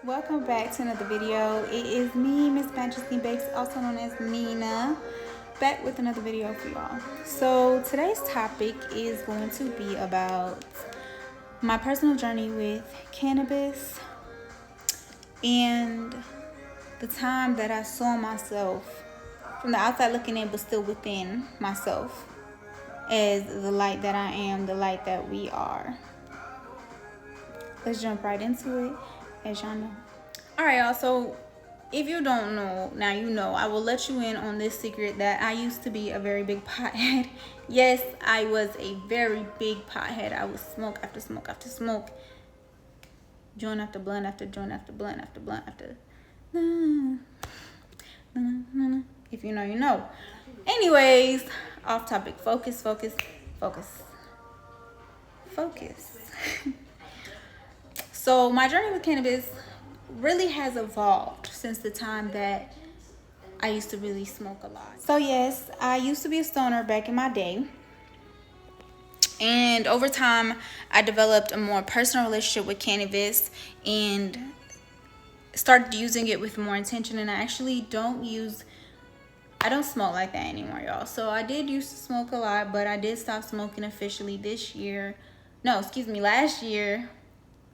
Welcome back to another video. It is me, Miss Majesty Bakes, also known as Nina, back with another video for y'all. So today's topic is going to be about my personal journey with cannabis and the time that I saw myself from the outside looking in, but still within myself, as the light that I am, the light that we are. Let's jump right into it, as y'all know. All right, y'all. So if you don't know, now you know. I will let you in on this secret that I used to be a very big pothead. Yes, I was a very big pothead. I would smoke after smoke after smoke, joint after blunt after joint after blunt after blunt after. If you know, you know. Anyways, off topic. Focus. So my journey with cannabis really has evolved since the time that I used to really smoke a lot. So yes, I used to be a stoner back in my day. And over time, I developed a more personal relationship with cannabis and started using it with more intention. And I actually don't smoke like that anymore, y'all. So I did used to smoke a lot, but I did stop smoking officially last year,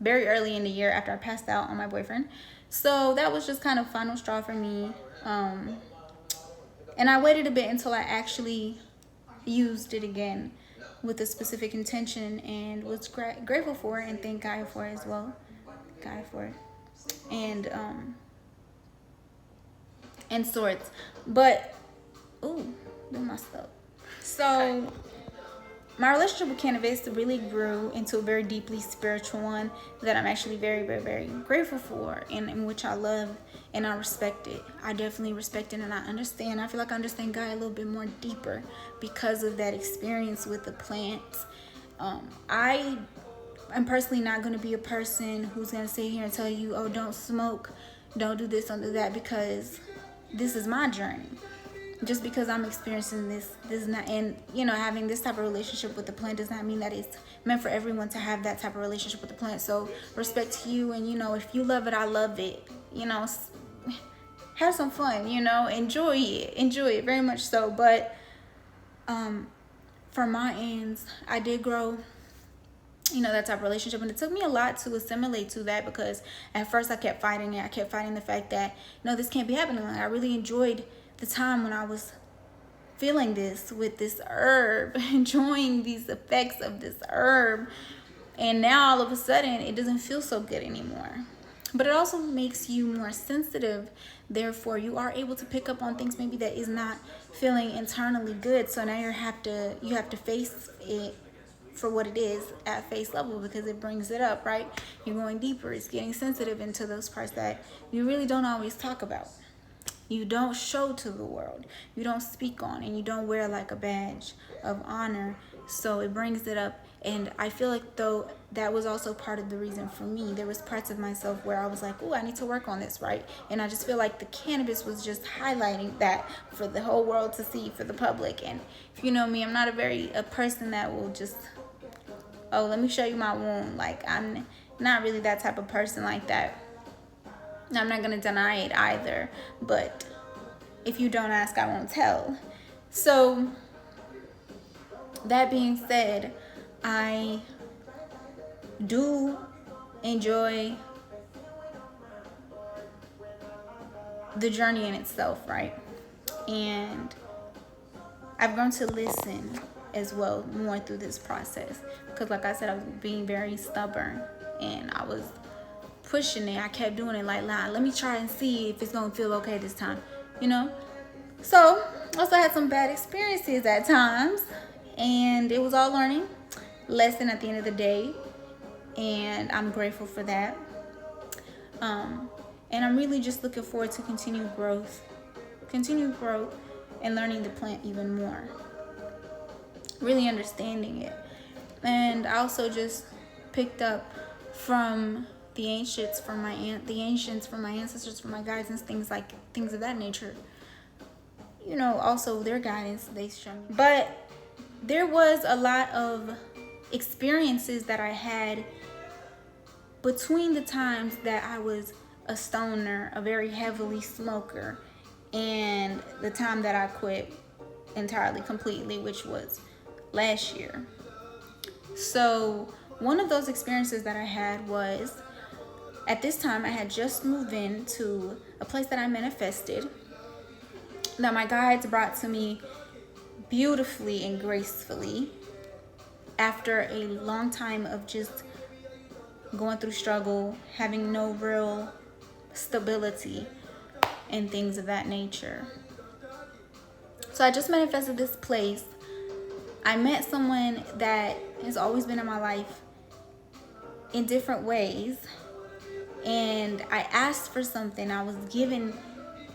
very early in the year after I passed out on my boyfriend. So that was just kind of final straw for me. And I waited a bit until I actually used it again with a specific intention, and was grateful for it and thank God for it as well. And sorts. But they messed up. So my relationship with cannabis really grew into a very deeply spiritual one that I'm actually very, very, very grateful for, and in which I love and I respect it. I definitely respect it, and I understand. I feel like I understand God a little bit more deeper because of that experience with the plants. I am personally not going to be a person who's going to sit here and tell you, oh, don't smoke, don't do this, don't do that, because this is my journey. Just because I'm experiencing this is not, and having this type of relationship with the plant does not mean that it's meant for everyone to have that type of relationship with the plant. So respect to you, and if you love it, I love it. Have some fun, enjoy it very much so. But for my ends, I did grow that type of relationship, and it took me a lot to assimilate to that, because at first I kept fighting it. I kept fighting the fact that no, this can't be happening. Like, I really enjoyed the time when I was feeling this with this herb, enjoying these effects of this herb, and now all of a sudden it doesn't feel so good anymore. But it also makes you more sensitive. Therefore, you are able to pick up on things maybe that is not feeling internally good. So now you have to face it for what it is at face level, because it brings it up, right? You're going deeper. It's getting sensitive into those parts that you really don't always talk about. You don't show to the world, you don't speak on, and you don't wear like a badge of honor. So it brings it up. And I feel like, though, that was also part of the reason for me. There was parts of myself where I was like, I need to work on this, right? And I just feel like the cannabis was just highlighting that for the whole world to see, for the public. And if you know me, I'm not a person that will just, let me show you my wound. Like, I'm not really that type of person like that. I'm not going to deny it either, but if you don't ask, I won't tell. So that being said, I do enjoy the journey in itself, right? And I've grown to listen as well more through this process, because like I said, I was being very stubborn, and I was pushing it. I kept doing it like, let me try and see if it's gonna feel okay this time, So also had some bad experiences at times, and it was all learning lesson at the end of the day, and I'm grateful for that. And I'm really just looking forward to continued growth and learning the plant even more, really understanding it. And I also just picked up from the ancients, from my ancestors, from my guides, and things of that nature. Also their guidance, they show me. But there was a lot of experiences that I had between the times that I was a stoner, a very heavily smoker, and the time that I quit entirely, completely, which was last year. So one of those experiences that I had was, at this time I had just moved into a place that I manifested, that my guides brought to me beautifully and gracefully after a long time of just going through struggle, having no real stability and things of that nature. So I just manifested this place. I met someone that has always been in my life in different ways, and I asked for something. I was given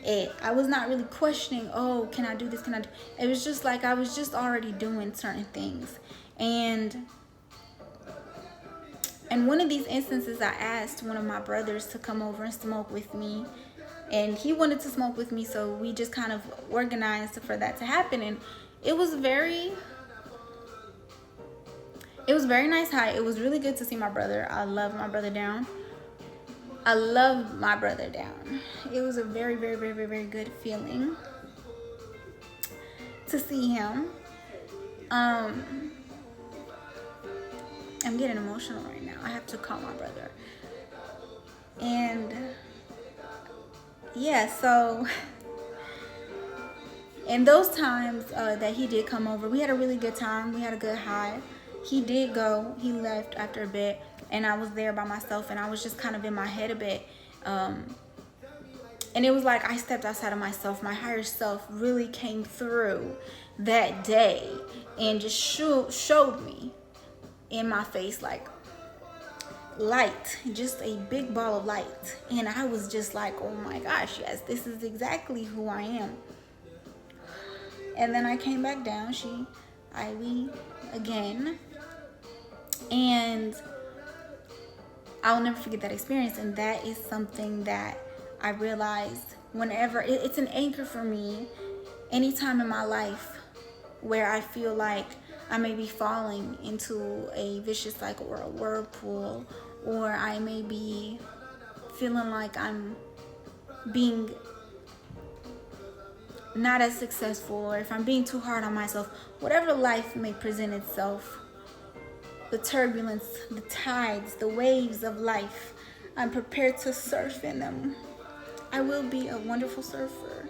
it. I was not really questioning, oh, can I do this? Can I do? It was just like I was just already doing certain things. And in one of these instances, I asked one of my brothers to come over and smoke with me, and he wanted to smoke with me, so we just kind of organized for that to happen. And it was very nice. Hi, it was really good to see my brother. I love my brother down. It was a very, very, very, very, very good feeling to see him. I'm getting emotional right now. I have to call my brother. And yeah, so in those times that he did come over, we had a really good time. We had a good high. He did go. He left after a bit, and I was there by myself, and I was just kind of in my head a bit. And it was like I stepped outside of myself. My higher self really came through that day and just showed me in my face like light, just a big ball of light. And I was just like, oh my gosh, yes, this is exactly who I am. And then I came back down. We again. And I'll never forget that experience. And that is something that I realized whenever, it's an anchor for me anytime in my life where I feel like I may be falling into a vicious cycle or a whirlpool, or I may be feeling like I'm being not as successful, or if I'm being too hard on myself, whatever life may present itself, the turbulence, the tides, the waves of life, I'm prepared to surf in them. I will be a wonderful surfer.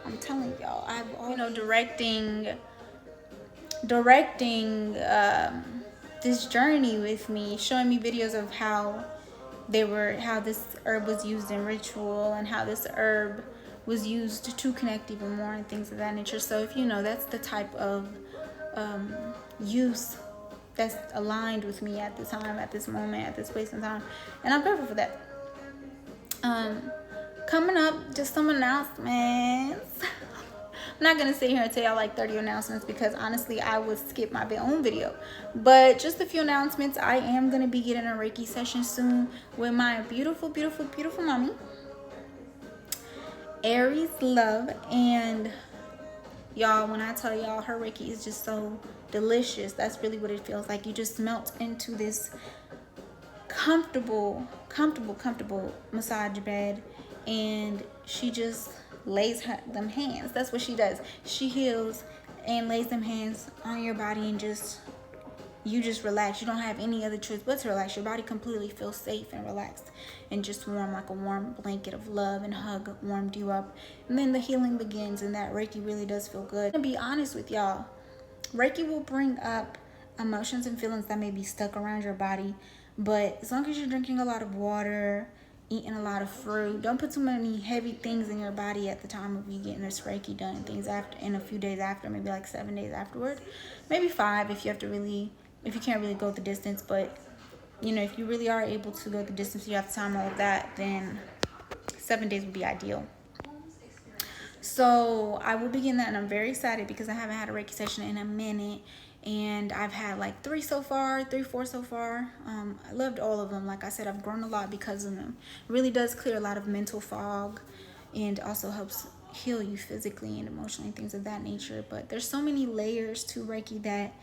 I'm telling y'all, I've always, directing this journey with me, showing me videos of how this herb was used in ritual, and how this herb was used to connect even more, and things of that nature. So if you know, that's the type of use that's aligned with me at the time, at this moment, at this place and time, and I'm grateful for that. Coming up, just some announcements. I'm not gonna sit here and tell y'all like 30 announcements, because honestly I would skip my own video, but just a few announcements. I am gonna be getting a Reiki session soon with my beautiful, beautiful, beautiful mommy, Aries Love. And y'all, when I tell y'all, her Reiki is just so delicious. That's really what it feels like. You just melt into this comfortable massage bed, and she just lays them hands. That's what she does. She heals and lays them hands on your body, and you just relax. You don't have any other choice but to relax. Your body completely feels safe and relaxed and just warm, like a warm blanket of love and hug warmed you up. And then the healing begins, and that Reiki really does feel good. To be honest with y'all, Reiki will bring up emotions and feelings that may be stuck around your body, but as long as you're drinking a lot of water, eating a lot of fruit, don't put too many heavy things in your body at the time of you getting this Reiki done. Things after, in a few days after, maybe like 7 days afterward, maybe 5 if you can't really go the distance. But you know, if you really are able to go the distance, you have time, all of that, then 7 days would be ideal. So I will begin that, and I'm very excited because I haven't had a Reiki session in a minute, and I've had like 4 so far. I loved all of them. Like I said, I've grown a lot because of them. It really does clear a lot of mental fog, and also helps heal you physically and emotionally, things of that nature. But there's so many layers to Reiki that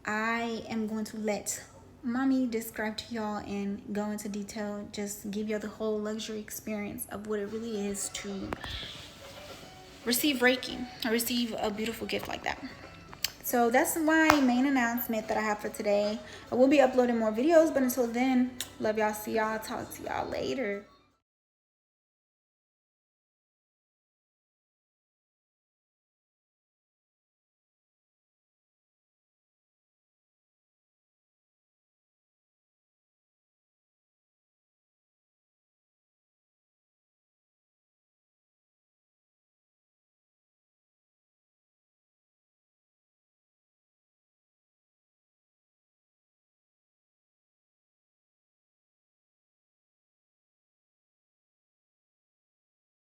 I am going to let mommy describe to y'all and go into detail, just give y'all the whole luxury experience of what it really is to receive Reiki or receive a beautiful gift like that. So that's my main announcement that I have for today. I will be uploading more videos, but until then, love y'all, see y'all, talk to y'all later.